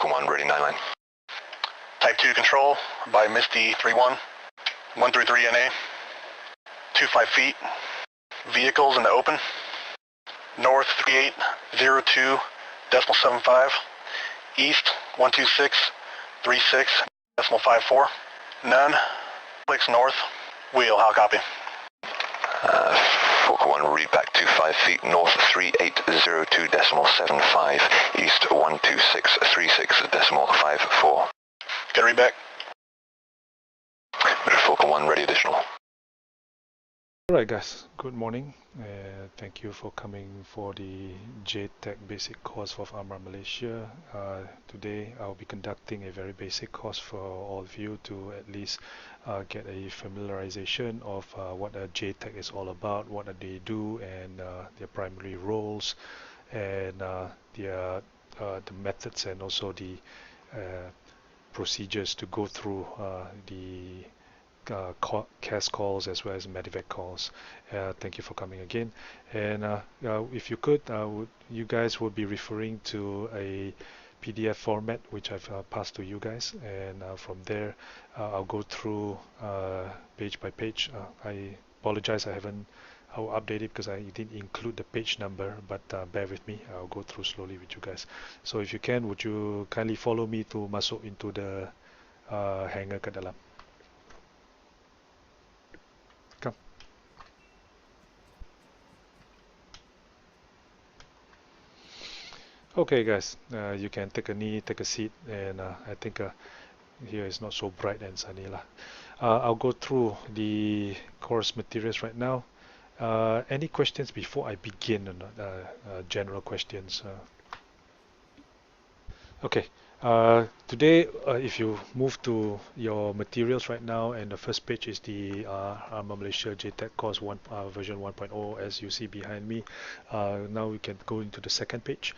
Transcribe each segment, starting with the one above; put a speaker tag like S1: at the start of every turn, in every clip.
S1: Falcon 1, ready 9 line.
S2: Type 2 control by Misty 31, 133 NA, 25 feet, vehicles in the open, north 3802.75, east 126.36.54, none, clicks north, wheel, how copy?
S1: Falcon 1, read back 25 feet, north 3802.75, east 126.36.54.
S2: Get a read back.
S1: Falcon 1, ready additional.
S3: Alright guys, good morning. Thank you for coming for the JTAC basic course of Arma Malaysia. Today I'll be conducting a very basic course for all of you to at least get a familiarization of what a JTAC is all about, what they do, and their primary roles, and the methods, and also the procedures to go through the CAS calls as well as medevac calls. Thank you for coming again. And if you could, you guys will be referring to a PDF format which I've passed to you guys, and from there I'll go through page by page. I apologize, I'll update it because I didn't include the page number, but bear with me, I'll go through slowly with you guys. So if you can, would you kindly follow me to masuk into the hangar ke dalam. Come. Okay guys, you can take a knee, take a seat, and I think here is not so bright and sunny lah. I'll go through the course materials right now. Any questions before I begin or not? General questions. Okay. Today, if you move to your materials right now, and the first page is the Arma Malaysia JTAC course version 1.0, as you see behind me. Now we can go into the second page.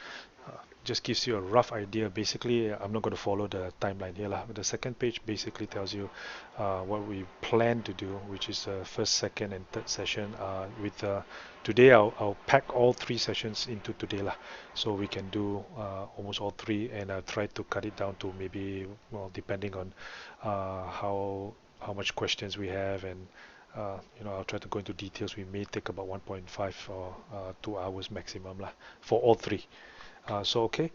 S3: Just gives you a rough idea. Basically, I'm not going to follow the timeline here lah. But the second page basically tells you what we plan to do, which is the first, second, and third session. Today, I'll pack all three sessions into today lah, so we can do almost all three, and I'll try to cut it down to maybe, well, depending on how much questions we have, and I'll try to go into details. We may take about 1.5 or 2 hours maximum lah for all three. Okay,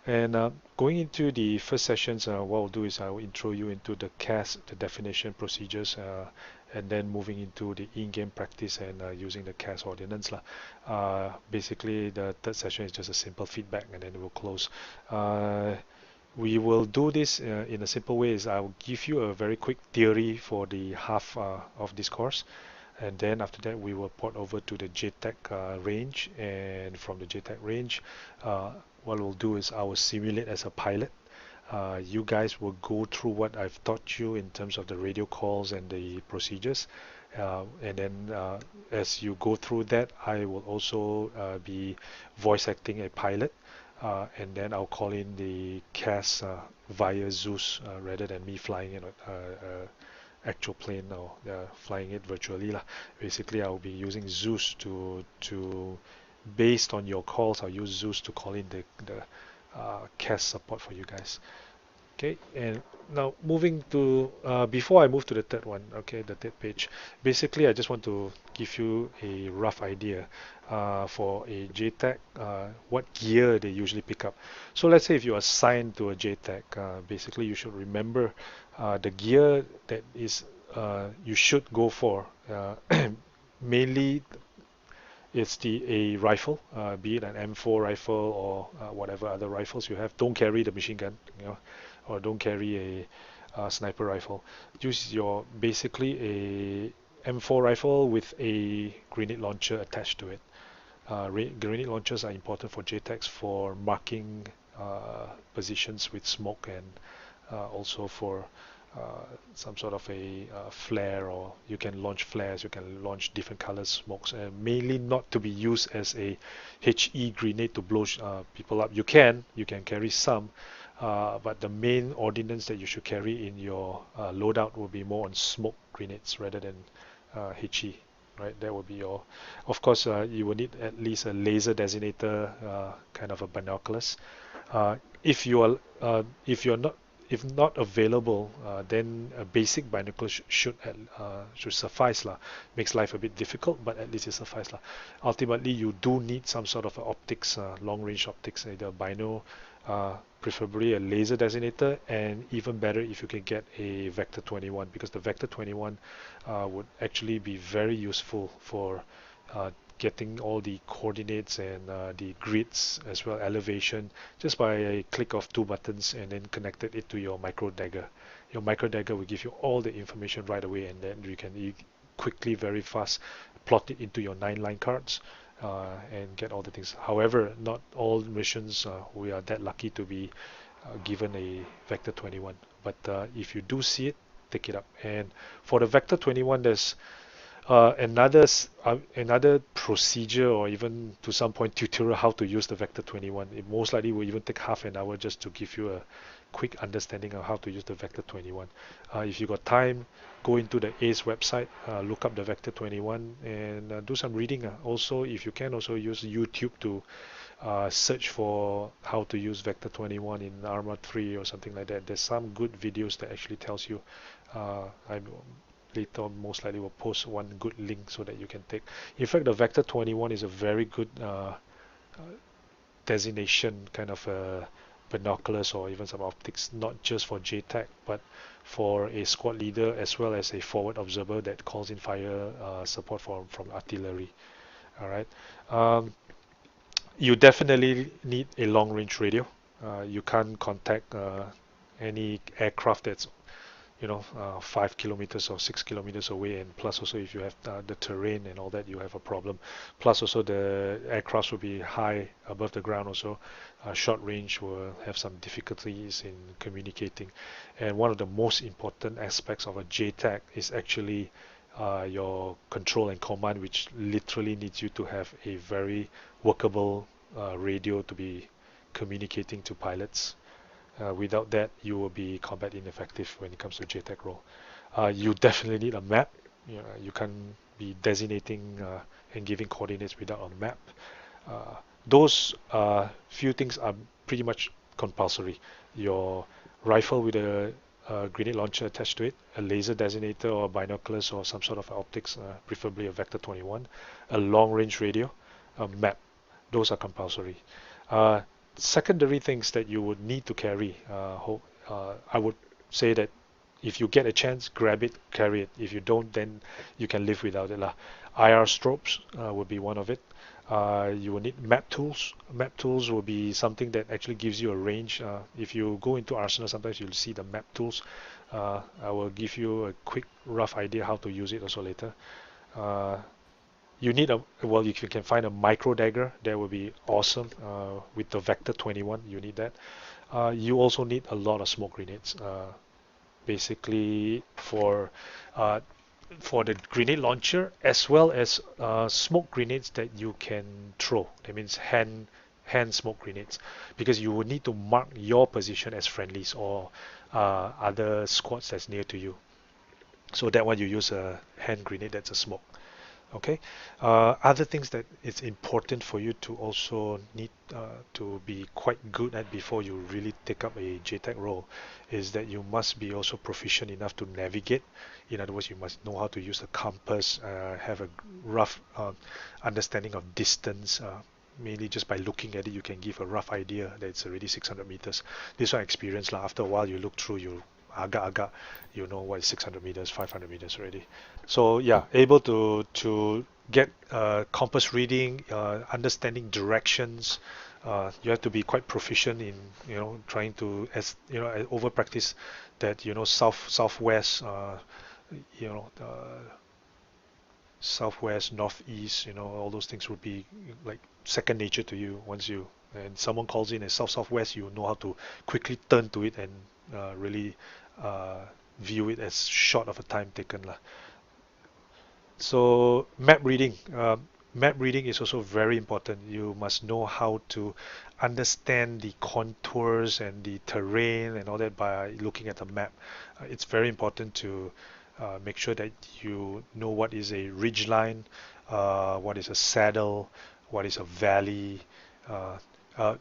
S3: and going into the first sessions, what I'll do is I will intro you into the CAS, the definition, procedures, and then moving into the in-game practice and using the CAS ordinance lah. Basically, the third session is just a simple feedback, and then we'll close. We will do this in a simple way. Is I will give you a very quick theory for the half of this course. And then after that, we will port over to the JTAC range, and from the JTAC range, what we'll do is I will simulate as a pilot. You guys will go through what I've taught you in terms of the radio calls and the procedures, and then as you go through that, I will also be voice acting a pilot, and then I'll call in the CAS via Zeus rather than me flying actual plane or flying it virtually lah. Basically, I'll be using Zeus to based on your calls, I'll use Zeus to call in the CAS support for you guys. Okay, and now moving to before I move to the third one, okay, the third page. Basically, I just want to give you a rough idea for a JTAC, what gear they usually pick up. So let's say if you are assigned to a JTAC, basically you should remember the gear that is you should go for. Mainly, it's a rifle, be it an M4 rifle or whatever other rifles you have. Don't carry the machine gun, or don't carry a sniper rifle. Use your basically a M4 rifle with a grenade launcher attached to it. Grenade launchers are important for JTACs for marking positions with smoke, and also for some sort of a flare, or you can launch flares, you can launch different colors smokes, and mainly not to be used as a HE grenade to blow people up. You can carry some, but the main ordinance that you should carry in your loadout will be more on smoke grenades rather than HE. Right, that will be your. Of course, you will need at least a laser designator, kind of a binoculars. if you are if not available, then a basic binocular should suffice lah. Makes life a bit difficult, but at least it suffice lah. Ultimately, you do need some sort of optics, long range optics, either bino, preferably a laser designator, and even better if you can get a Vector 21, because the Vector 21 would actually be very useful for getting all the coordinates and the grids as well elevation just by a click of two buttons, and then connected it to your micro dagger. Your micro dagger will give you all the information right away, and then you can quickly, very fast, plot it into your 9-line cards and get all the things. However, not all missions we are that lucky to be given a Vector 21, but if you do see it, take it up. And for the Vector 21, there's another procedure, or even to some point tutorial, how to use the Vector 21. It most likely will even take half an hour just to give you a quick understanding of how to use the Vector 21. If you got time, go into the ACE website, look up the Vector 21, and do some reading. Also, if you can, also use YouTube to search for how to use Vector 21 in Arma 3 or something like that. There's some good videos that actually tells you. I'm later on most likely will post one good link so that you can take. In fact, the Vector 21 is a very good designation kind of binoculars or even some optics, not just for JTAC, but for a squad leader as well as a forward observer that calls in fire support from artillery. All right. You definitely need a long range radio. You can't contact any aircraft that's 5 kilometers or 6 kilometers away, and plus also if you have the terrain and all that, you have a problem. Plus also the aircraft will be high above the ground also. Short range will have some difficulties in communicating, and one of the most important aspects of a JTAC is actually your control and command, which literally needs you to have a very workable radio to be communicating to pilots. Without that, you will be combat ineffective when it comes to JTAC role. You definitely need a map. You can't be designating and giving coordinates without a map. Those few things are pretty much compulsory. Your rifle with a grenade launcher attached to it, a laser designator or binoculars or some sort of optics, preferably a Vector 21, a long-range radio, a map. Those are compulsory. Secondary things that you would need to carry, I would say that if you get a chance, grab it, carry it. If you don't, then you can live without it lah. IR strobes would be one of it. You will need map tools. Map tools will be something that actually gives you a range. If you go into Arsenal, sometimes you'll see the map tools. I will give you a quick rough idea how to use it also later. You need if you can find a micro dagger, that would be awesome. With the Vector 21, you need that. You also need a lot of smoke grenades. Basically for the grenade launcher, as well as smoke grenades that you can throw. That means hand smoke grenades, because you will need to mark your position as friendlies or other squads that's near to you. So that one you use a hand grenade that's a smoke. Okay. Other things that it's important for you to also need to be quite good at before you really take up a JTAC role is that you must be also proficient enough to navigate. In other words, you must know how to use a compass, have a rough understanding of distance. Mainly just by looking at it, you can give a rough idea that it's already 600 meters. This one experience, after a while you look through, you agak-agak, you know what is 600 meters, 500 meters already. So yeah, able to get compass reading, understanding directions. You have to be quite proficient in trying to, as over practice that southwest, southwest, northeast, all those things would be like second nature to you. Once and someone calls in a southwest, you know how to quickly turn to it and really view it as short of a time taken lah. So map reading is also very important. You must know how to understand the contours and the terrain and all that by looking at the map. It's very important to make sure that you know what is a ridge line, what is a saddle, what is a valley.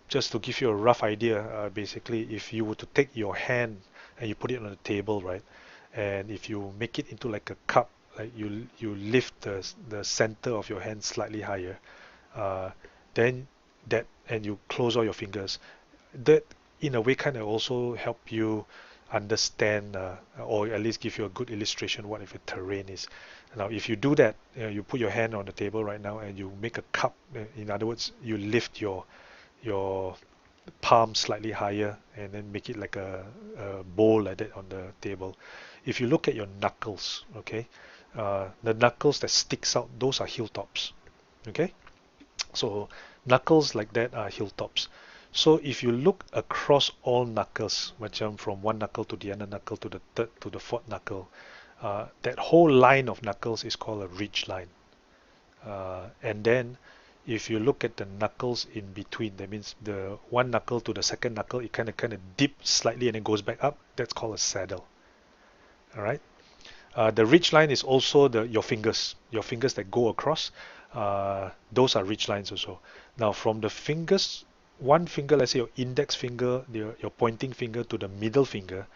S3: Just to give you a rough idea, basically, if you were to take your hand and you put it on the table, right, and if you make it into like a cup, like you lift the center of your hand slightly higher, uh, then that and you close all your fingers, that in a way kind of also help you understand or at least give you a good illustration what if a terrain is. Now if you do that, you put your hand on the table right now and you make a cup, in other words you lift your palm slightly higher and then make it like a bowl like that on the table. If you look at your knuckles, okay, the knuckles that sticks out, those are hilltops. Okay, so knuckles like that are hilltops. So if you look across all knuckles, macam from one knuckle to the other knuckle to the third to the fourth knuckle, that whole line of knuckles is called a ridge line. And then if you look at the knuckles in between, that means the one knuckle to the second knuckle, it kind of dips slightly and then goes back up. That's called a saddle. All right. The ridge line is also your fingers that go across. Those are ridge lines also. Now from the fingers, one finger, let's say your index finger, your pointing finger to the middle finger,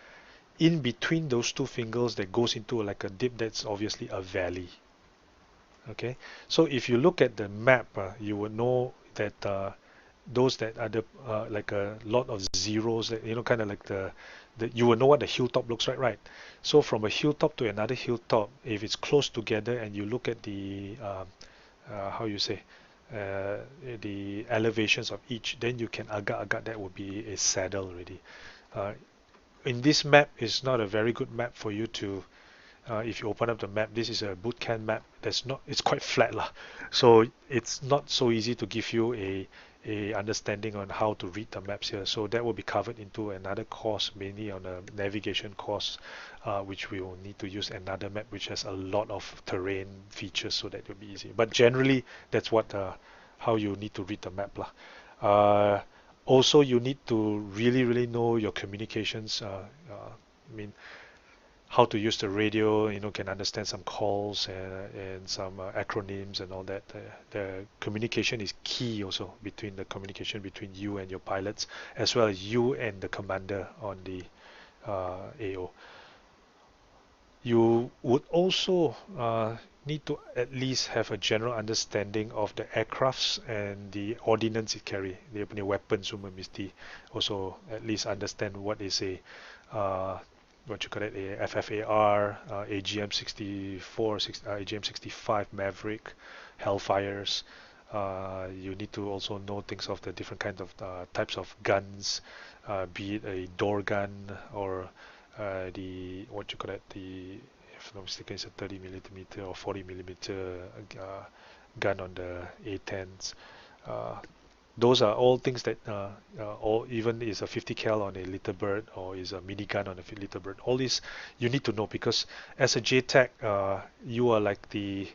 S3: in between those two fingers that goes into like a dip, that's obviously a valley. Okay, so if you look at the map, you will know that those that are like a lot of zeros, that, kind of like you will know what the hilltop looks like, right? So from a hilltop to another hilltop, if it's close together and you look at the how you say the elevations of each, then you can agak that would be a saddle already. Uh, in this map, is not a very good map for you to if you open up the map. This is a bootcamp map. It's quite flat lah. So it's not so easy to give you a understanding on how to read the maps here. So that will be covered into another course, mainly on a navigation course, which we will need to use another map which has a lot of terrain features, so that will be easy. But generally, that's what how you need to read the map lah. Also, you need to really know your communications. I mean, how to use the radio, can understand some calls and some acronyms and all that. The communication is key also, between the communication between you and your pilots, as well as you and the commander on the AO. You would also need to at least have a general understanding of the aircrafts and the ordnance it carry. Dia punya weapons semua mesti also at least understand what is a what you call it, a FFAR, AGM 64, AGM 65 Maverick, Hellfires. You need to also know things of the different kinds of types of guns, be it a door gun or the what you call it, the, if I'm not mistaken, it's a 30 millimeter or 40 millimeter gun on the A10s. Those are all things that, or even is a 50 cal on a Little Bird, or is a minigun on a Little Bird. All these you need to know, because as a JTAC, you are like the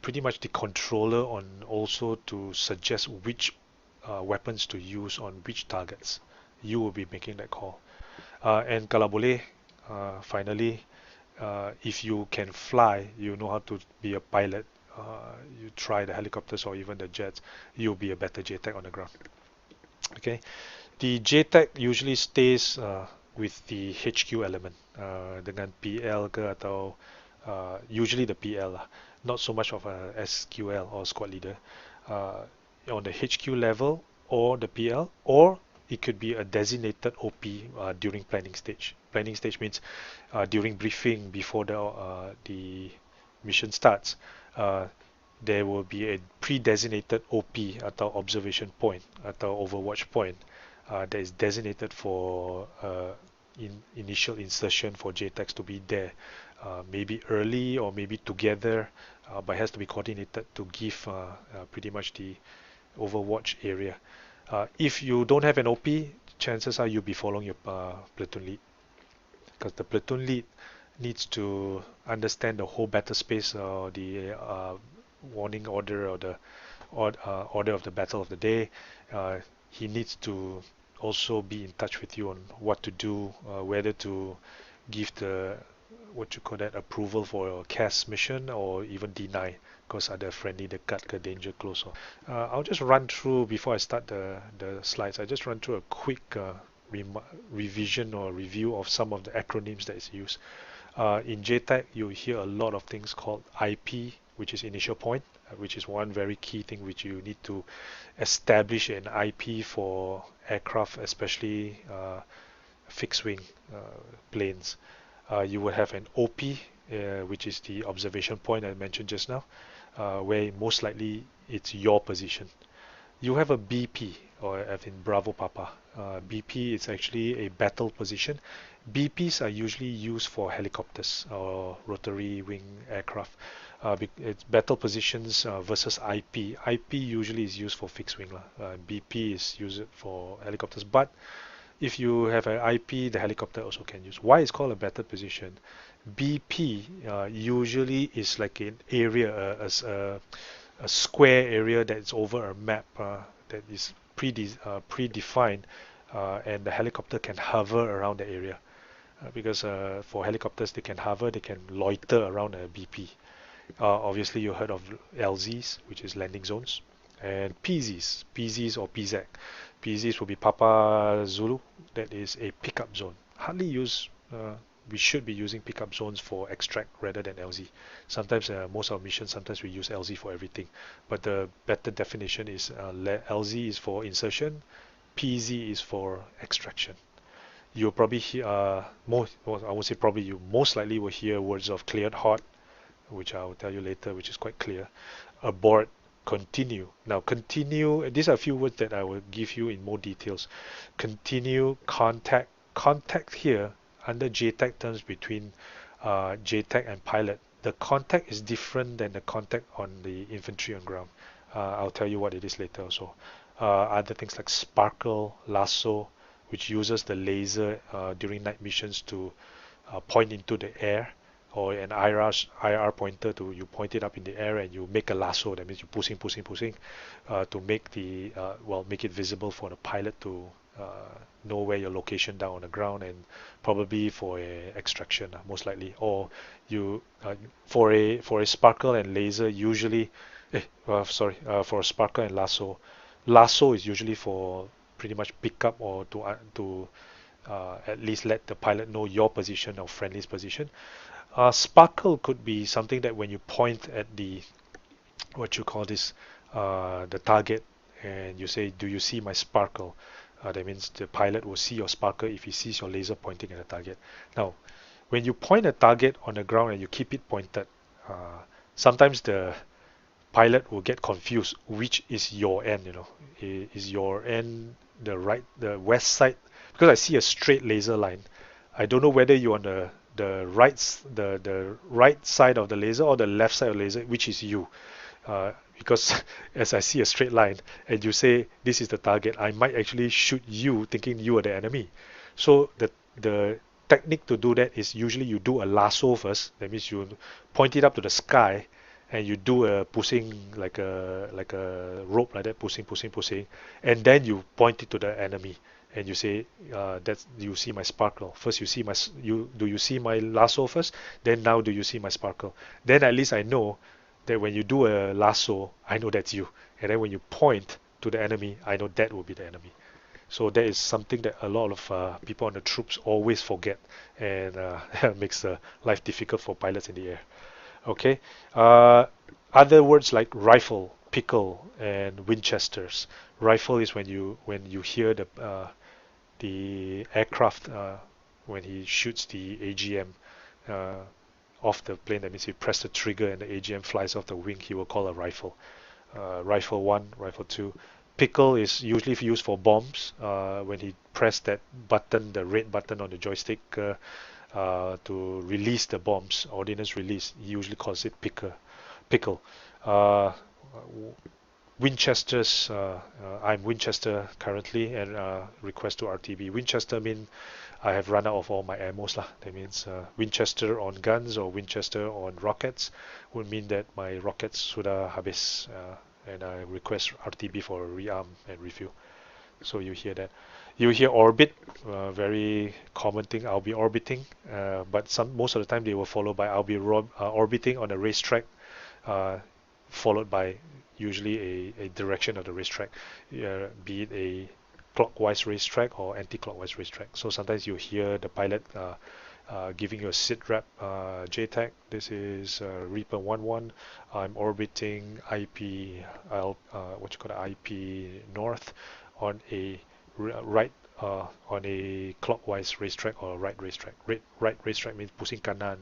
S3: pretty much the controller on also to suggest which weapons to use on which targets. You will be making that call. And kalau boleh, finally, if you can fly, you know how to be a pilot, you try the helicopters or even the jets, you'll be a better JTAC on the ground. Okay, the JTAC usually stays with the HQ element, dengan PL ke atau usually the PL lah, not so much of a SQL or squad leader, on the HQ level or the PL, or it could be a designated OP during planning stage. Planning stage means during briefing before the mission starts. There will be a pre-designated OP atau observation point atau overwatch point that is designated for initial insertion for JTACs to be there, maybe early or maybe together, but has to be coordinated to give pretty much the overwatch area. If you don't have an OP, chances are you'll be following your platoon lead, because the platoon lead needs to understand the whole battle space, or the warning order, or the order of the battle of the day. He needs to also be in touch with you on what to do, whether to give the what you call that, approval for your CAS mission, or even deny because ada friendly dekat ke danger close. I'll just run through before I start the slides. I just run through a quick revision or review of some of the acronyms that is used. In JTAC, you hear a lot of things called IP, which is initial point, which is one very key thing which you need to establish an IP for aircraft, especially fixed wing planes. You will have an OP, which is the observation point I mentioned just now, where most likely it's your position. You have a BP, or as in Bravo Papa. BP is actually a battle position. BPs are usually used for helicopters or rotary wing aircraft. It's battle positions versus IP. IP usually is used for fixed wing. BP is used for helicopters, but if you have an IP, the helicopter also can use. Why it's called a battle position? BP usually is like an area, a square area that's over a map that is predefined, and the helicopter can hover around the area. Because for helicopters, they can hover, they can loiter around a BP. Obviously, you heard of LZs, which is landing zones, and PZs or PZAC. PZs will be Papa Zulu, that is a pickup zone. Hardly use, we should be using pickup zones for extract rather than LZ. Sometimes, most of our missions, sometimes we use LZ for everything. But the better definition is LZ is for insertion, PZ is for extraction. You'll probably hear, I won't say probably, you most likely will hear words of cleared hot, which I will tell you later, which is quite clear. Abort, continue. Now, continue, these are a few words that I will give you in more details. Continue, contact. Contact here, under JTAC terms between JTAC and pilot, the contact is different than the contact on the infantry on ground. I'll tell you what it is later also. Other things like sparkle, lasso, which uses the laser during night missions to point into the air, or an IR pointer to, you point it up in the air and you make a lasso. That means you pushing to make the make it visible for the pilot to know where your location down on the ground, and probably for a extraction most likely. Or you for a sparkle and laser usually for a sparkle and lasso is usually for pretty much pick up, or to at least let the pilot know your position or friendly's position. Sparkle could be something that when you point at the, what you call this, the target, and you say, do you see my sparkle? That means the pilot will see your sparkle if he sees your laser pointing at the target. Now, when you point a target on the ground and you keep it pointed, sometimes the pilot will get confused which is your end. Is your end the west side? Because I see a straight laser line, I don't know whether you're on the right side of the laser or the left side of the laser, which is you. Because as I see a straight line and you say this is the target, I might actually shoot you thinking you are the enemy. So the technique to do that is usually you do a lasso first. That means you point it up to the sky and you do a pushing, like a rope like that, pushing, and then you point it to the enemy and you say that you see my sparkle first. You see do you see my lasso first? Then now do you see my sparkle? Then at least I know that when you do a lasso, I know that's you, and then when you point to the enemy, I know that will be the enemy. So that is something that a lot of people on the troops always forget, and makes life difficult for pilots in the air. Okay. Other words like rifle, pickle, and Winchesters. Rifle is when you hear the aircraft when he shoots the AGM off the plane. That means you press the trigger and the AGM flies off the wing. He will call a rifle. Rifle 1, rifle 2. Pickle is usually used for bombs. When he pressed that button, the red button on the joystick, to release the bombs, ordnance release, he usually calls it pickle. Winchesters, I'm Winchester currently, and request to RTB. Winchester mean I have run out of all my ammos lah. That means Winchester on guns or Winchester on rockets would mean that my rockets sudah habis, and I request RTB for a rearm and refuel. So you hear that. You hear orbit, very common thing. I'll be orbiting, but most of the time they will follow by I'll be orbiting on a racetrack, uh, followed by usually a direction of the racetrack, be it a clockwise racetrack or anti-clockwise racetrack. So sometimes you hear the pilot giving you a sit rep, JTAC. This is Reaper 11. I'm orbiting IP, what you call it, IP north on a right, on a clockwise racetrack or right racetrack. Right racetrack means pusing kanan.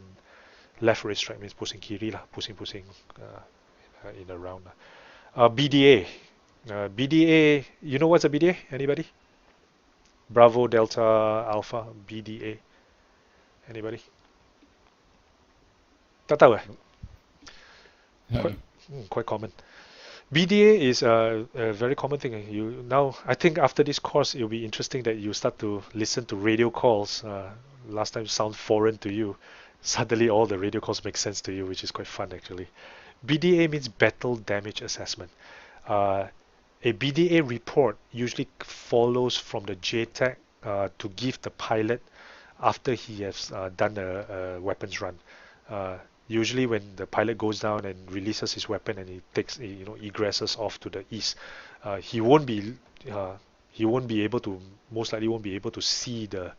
S3: Left racetrack means pusing kiri lah, pusing in a round. BDA. BDA, you know what's a BDA? Anybody? Bravo, Delta, Alpha, BDA. Anybody? Tak tahu eh? Quite common. BDA is a very common thing. I think after this course, it'll be interesting that you start to listen to radio calls. Last time sound foreign to you. Suddenly all the radio calls make sense to you, which is quite fun actually. BDA means Battle Damage Assessment. A BDA report usually follows from the JTAC to give the pilot after he has done a weapons run. Usually when the pilot goes down and releases his weapon and he takes, egresses off to the east, he won't be able to, most likely won't be able to see the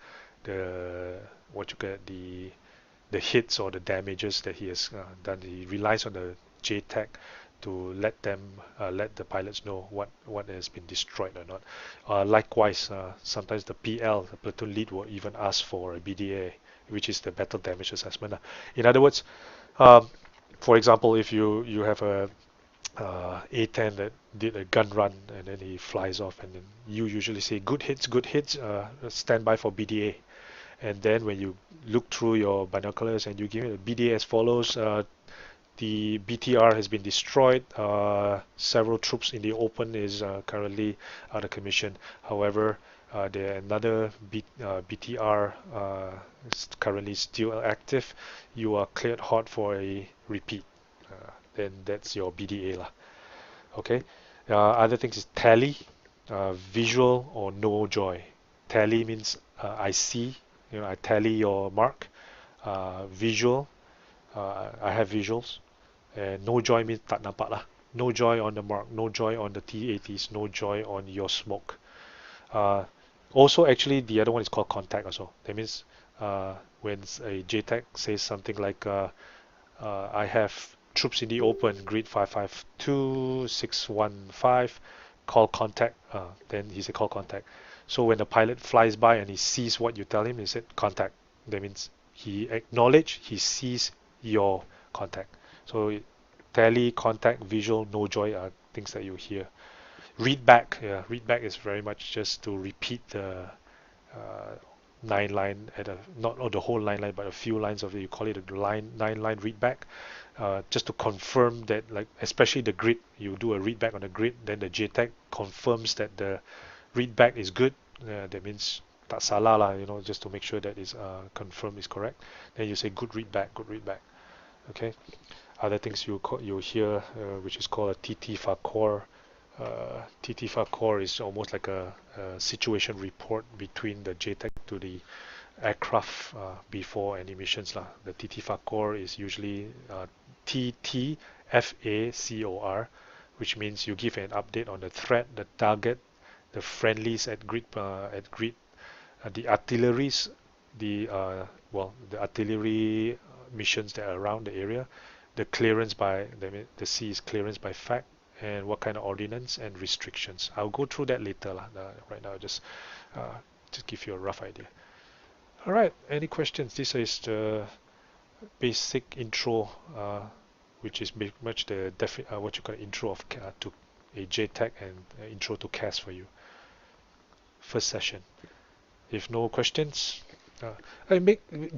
S3: hits or the damages that he has done. He relies on the JTAC to let the pilots know what has been destroyed or not. Likewise, sometimes the PL, the platoon lead, will even ask for a BDA, which is the battle damage assessment. In other words, for example, if you have a A10 that did a gun run and then he flies off, and then you usually say good hits, stand by for BDA. And then when you look through your binoculars and you give it a BDA as follows, the BTR has been destroyed. Several troops in the open is currently out of commission. However, another BTR is currently still active. You are cleared hot for a repeat. Then that's your BDA lah. Okay. Other things is tally, visual or no joy. Tally means I see. I tally your mark. Visual, I have visuals. And no joy means tak nampak lah. No joy on the mark, no joy on the T80s, no joy on your smoke. Also, actually, the other one is called contact also. That means when a JTAC says something like, I have troops in the open, grid 552, 615, call contact, then he said call contact. So when the pilot flies by and he sees what you tell him, he said contact. That means he acknowledged, he sees your contact. So tally, contact, visual, no joy are things that you hear. Read back, read back is very much just to repeat the 9-line not the whole 9-line, but a few lines of it. You call it a 9-line read back, just to confirm that, like especially the grid. You do a read back on the grid, then the JTAC confirms that the read back is good. That means tak salah lah, just to make sure that is confirmed is correct. Then you say good read back, good read back. Okay. Other things you hear, which is called a TT FACOR. TT FACOR is almost like a situation report between the JTAC to the aircraft before any missions lah. The TT FACOR is usually TT FACOR, which means you give an update on the threat, the target, the friendlies at grid, the artilleries, the artillery missions that are around the area, the clearance by the sea's clearance by FAC, and what kind of ordinance and restrictions. I'll go through that later lah. Right now, just give you a rough idea. All right. Any questions? This is the basic intro, which is much the what you call intro of to a JTAC and intro to CAS for you. First session. If no questions,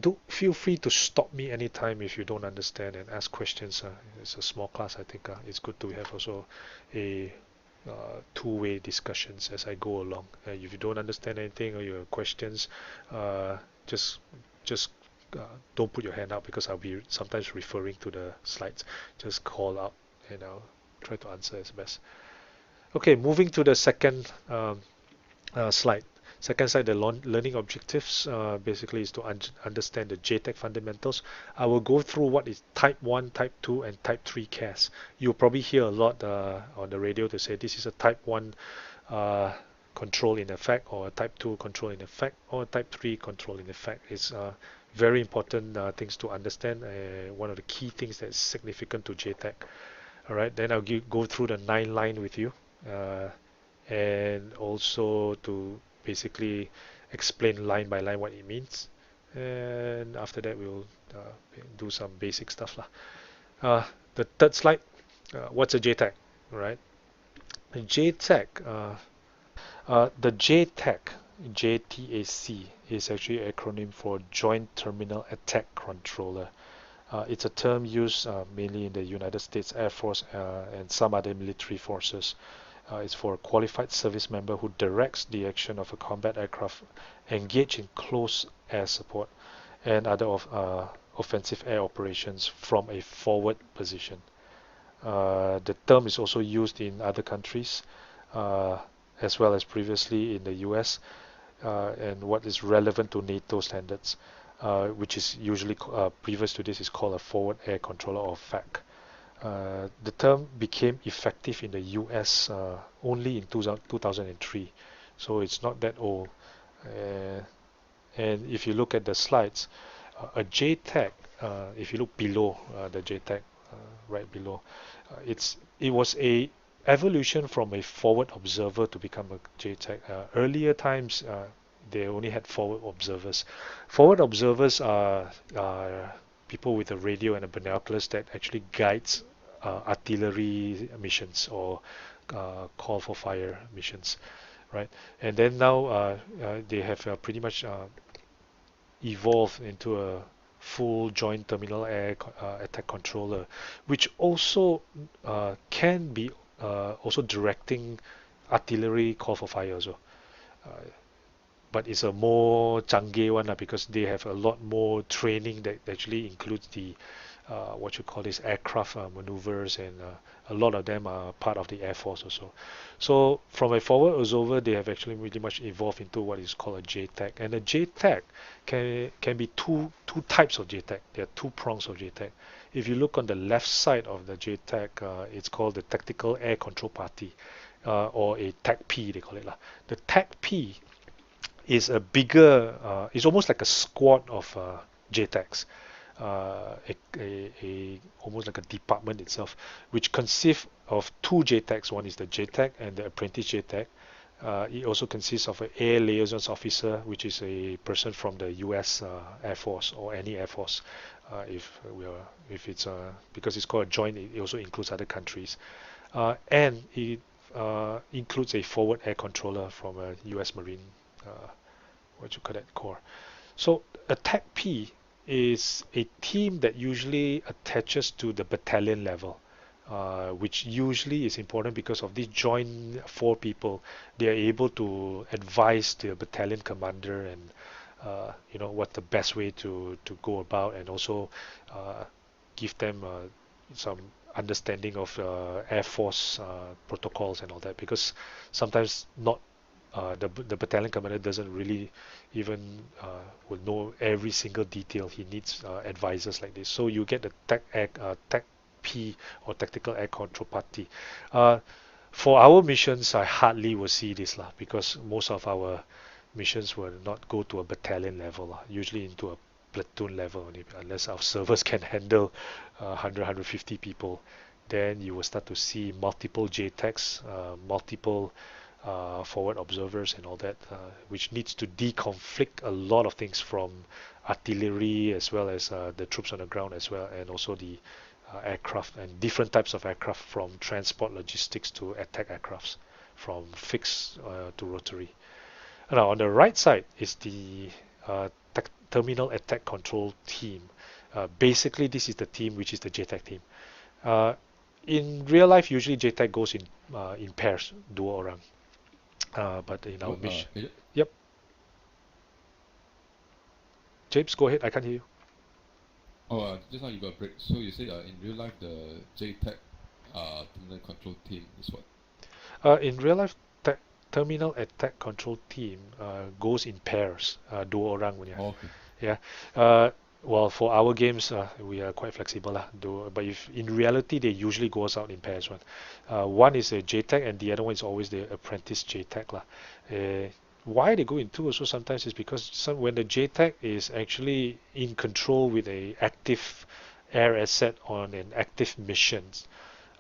S3: do feel free to stop me anytime if you don't understand and ask questions. It's a small class. I think it's good to have also a two-way discussions as I go along. If you don't understand anything or you have questions, just don't put your hand up, because I'll be sometimes referring to the slides. Just call out and I'll try to answer as best. Okay, moving to the second slide. Second slide, the learning objectives, basically is to understand the JTAC fundamentals. I will go through what is type 1, type 2, and type 3 CAS. You'll probably hear a lot on the radio to say this is a type 1 control in effect, or a type 2 control in effect, or a type 3 control in effect. It's very important things to understand. One of the key things that's significant to JTAC. All right, then I'll go through the 9 line with you, and also to basically explain line by line what it means. And after that, we'll do some basic stuff lah. The third slide, what's a JTAC, right? A JTAC, the JTAC, JTAC is actually an acronym for Joint Terminal Attack Controller. It's a term used mainly in the United States Air Force and some other military forces. It's for a qualified service member who directs the action of a combat aircraft engaged in close air support and other offensive air operations from a forward position. The term is also used in other countries, as well as previously in the US, and what is relevant to NATO standards, which is usually previous to this is called a forward air controller, or FAC. The term became effective in the US only in 2003, so it's not that old. And if you look at the slides, a JTAC, if you look below the JTAC, right below, it was a evolution from a forward observer to become a JTAC. Earlier times, they only had forward observers. Forward observers are people with a radio and a binoculars that actually guides artillery missions or call for fire missions, right? And then now they have pretty much evolved into a full joint terminal air attack controller, which also can be also directing artillery call for fire as well. But it's a more canggih one because they have a lot more training that actually includes the what you call this aircraft maneuvers, and a lot of them are part of the Air Force also. So from a forward observer, they have actually really much evolved into what is called a JTAC. And a JTAC can be two types of JTAC. There are two prongs of JTAC. If you look on the left side of the JTAC, it's called the Tactical Air Control Party, or a TACP, they call it. The TACP is a bigger, it's almost like a squad of JTACs. Almost like a department itself, which consists of two JTACs. One is the JTAC and the apprentice JTAC. It also consists of an air liaisons officer, which is a person from the U.S. Air Force or any Air Force. If it's because it's called a joint, it also includes other countries, and it includes a forward air controller from a U.S. Marine, what you call that, Corps. So a TACP is a team that usually attaches to the battalion level, which usually is important because of this joint 4 people. They are able to advise the battalion commander and what the best way to go about, and also give them some understanding of Air Force protocols and all that, because sometimes not the battalion commander doesn't really even will know every single detail. He needs advisors like this. So you get the TACP, or Tactical Air Control Party. For our missions, I hardly will see this because most of our missions will not go to a battalion level, usually into a platoon level only, unless our servers can handle 100, 150 people. Then you will start to see multiple JTACs, multiple forward observers and all that, which needs to deconflict a lot of things from artillery, as well as the troops on the ground as well, and also the aircraft and different types of aircraft, from transport logistics to attack aircrafts, from fixed to rotary. Now on the right side is the Terminal Attack Control Team. Basically this is the team which is the JTAC team. In real life, usually JTAC goes in pairs, dua orang. But in our mission, yep. James, go ahead. I can't hear you.
S4: Just now you got a break. So you say in real life the JTAC terminal control team is what?
S3: In real life, terminal attack control team goes in pairs, dua orang punya.
S4: Oh, okay.
S3: Yeah. Well, for our games, we are quite flexible lah. But if in reality, they usually goes out in pairs. One is a JTAC, and the other one is always the apprentice JTAC lah. Why they go in two also sometimes is because when the JTAC is actually in control with a active air asset on an active mission,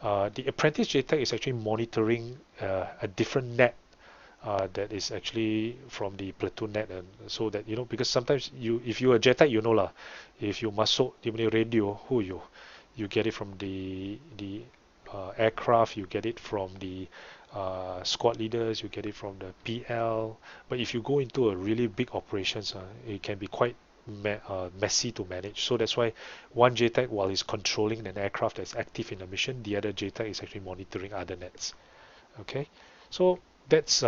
S3: the apprentice JTAC is actually monitoring a different net that is actually from the platoon net, and so that because sometimes if you are JTAC, lah, if you masuk dia punya radio, you get it from the aircraft, you get it from the squad leaders, you get it from the PL. But if you go into a really big operations, it can be quite messy to manage. So that's why one JTAC, while is controlling an aircraft that's active in a mission, the other JTAC is actually monitoring other nets. Okay, so that's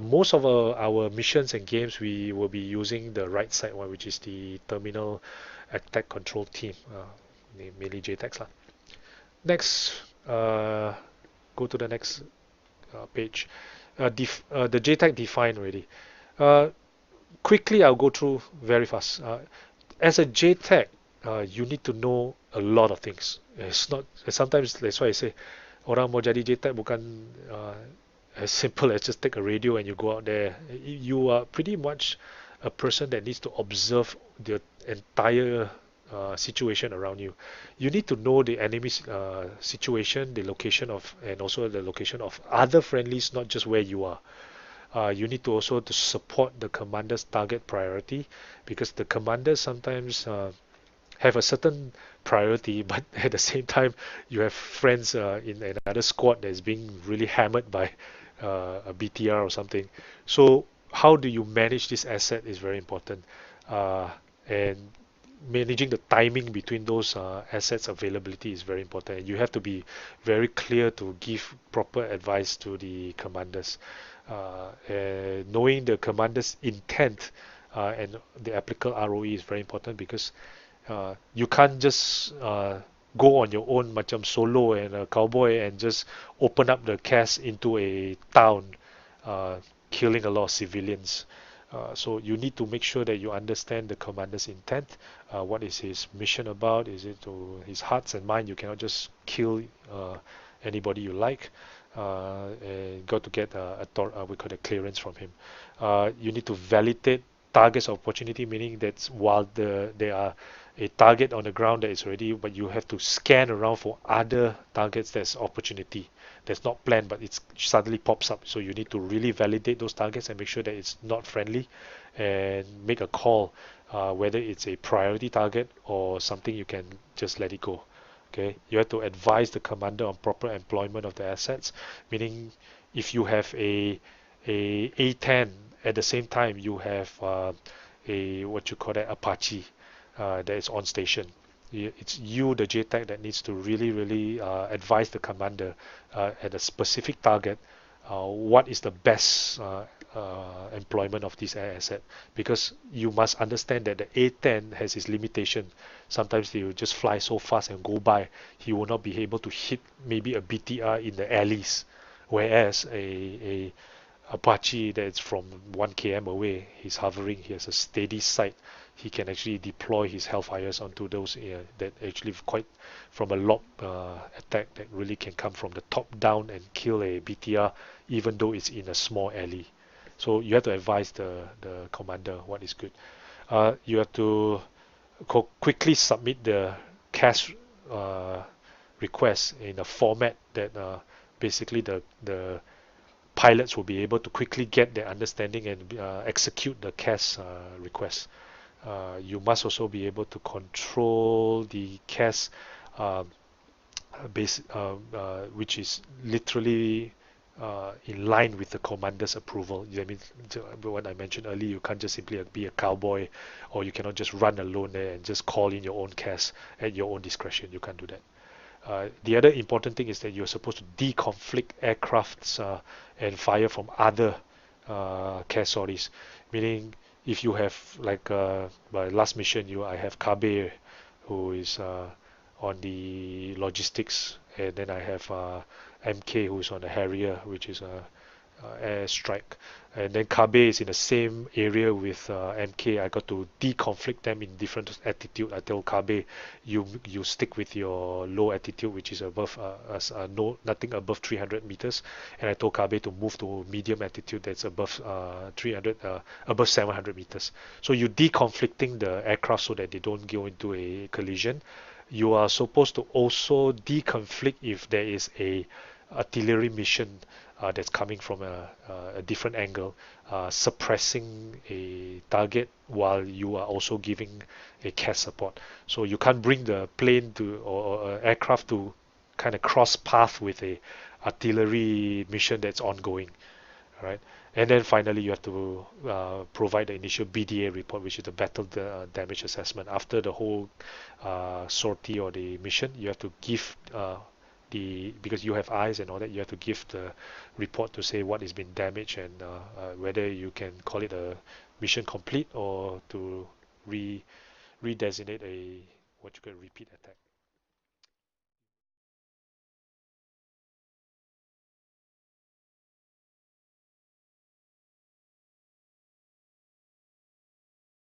S3: most of our missions and games. We will be using the right side one, which is the terminal attack control team, mainly JTACs lah. Next, go to the next page. The JTAC defined already. Quickly, I'll go through very fast. As a JTAC, you need to know a lot of things. It's not sometimes that's why I say orang mau jadi JTAC bukan as simple as just take a radio and you go out there. You are pretty much a person that needs to observe the entire situation around you. You need to know the enemy's situation, the location of, and also the location of other friendlies, not just where you are. You need to also to support the commander's target priority, because the commanders sometimes have a certain priority, but at the same time you have friends in another squad that is being really hammered by a BTR or something. So how do you manage this asset is very important, and managing the timing between those assets availability is very important. And you have to be very clear to give proper advice to the commanders. And knowing the commander's intent and the applicable ROE is very important, because you can't just go on your own macam solo and a cowboy and just open up the cache into a town, killing a lot of civilians. So you need to make sure that you understand the commander's intent. What is his mission about? Is it to his hearts and mind? You cannot just kill anybody you like. And got to get we call it clearance from him. You need to validate targets of opportunity, meaning that while there are a target on the ground that is ready, but you have to scan around for other targets that's opportunity, that's not planned, but it suddenly pops up. So you need to really validate those targets and make sure that it's not friendly, and make a call whether it's a priority target or something you can just let it go. Okay, you have to advise the commander on proper employment of the assets, meaning if you have a A10 at the same time you have a what you call that Apache that is on station. It's you, the JTAC, that needs to really advise the commander at a specific target what is the best employment of this air asset, because you must understand that the A10 has its limitation. Sometimes they will just fly so fast and go by, he will not be able to hit maybe a BTR in the alleys, whereas a Apache that's from 1 km away, he's hovering, he has a steady sight, he can actually deploy his Hellfires onto those that actually quite from a lob attack that really can come from the top down and kill a BTR even though it's in a small alley. So you have to advise the commander what is good. You have to quickly submit the cache request in a format that basically the pilots will be able to quickly get their understanding and execute the cache request. You must also be able to control the cache which is literally in line with the commander's approval. I mean, what I mentioned earlier, you can't just simply be a cowboy, or you cannot just run alone there and just call in your own cache at your own discretion. You can't do that. The other important thing is that you're supposed to deconflict aircrafts and fire from other cache sorties. Meaning, if you have like my last mission, I have Kabe, who is on the logistics, and then I have MK, who is on the Harrier, which is airstrike. And then Kabe is in the same area with MK. I got to deconflict them in different attitude. I tell Kabe, you stick with your low attitude, which is above nothing above 300 meters, and I told Kabe to move to medium attitude that's above 300 above 700 meters. So you deconflicting the aircraft so that they don't go into a collision. You are supposed to also deconflict if there is a artillery mission that's coming from a different angle, suppressing a target while you are also giving a CAS support. So you can't bring the plane to or aircraft to kind of cross path with a artillery mission that's ongoing, right? And then finally, you have to provide the initial BDA report, which is the battle damage assessment. After the whole sortie or the mission, you have to give because you have eyes and all that, you have to give the report to say what has been damaged and whether you can call it a mission complete or to redesignate a what you call repeat attack.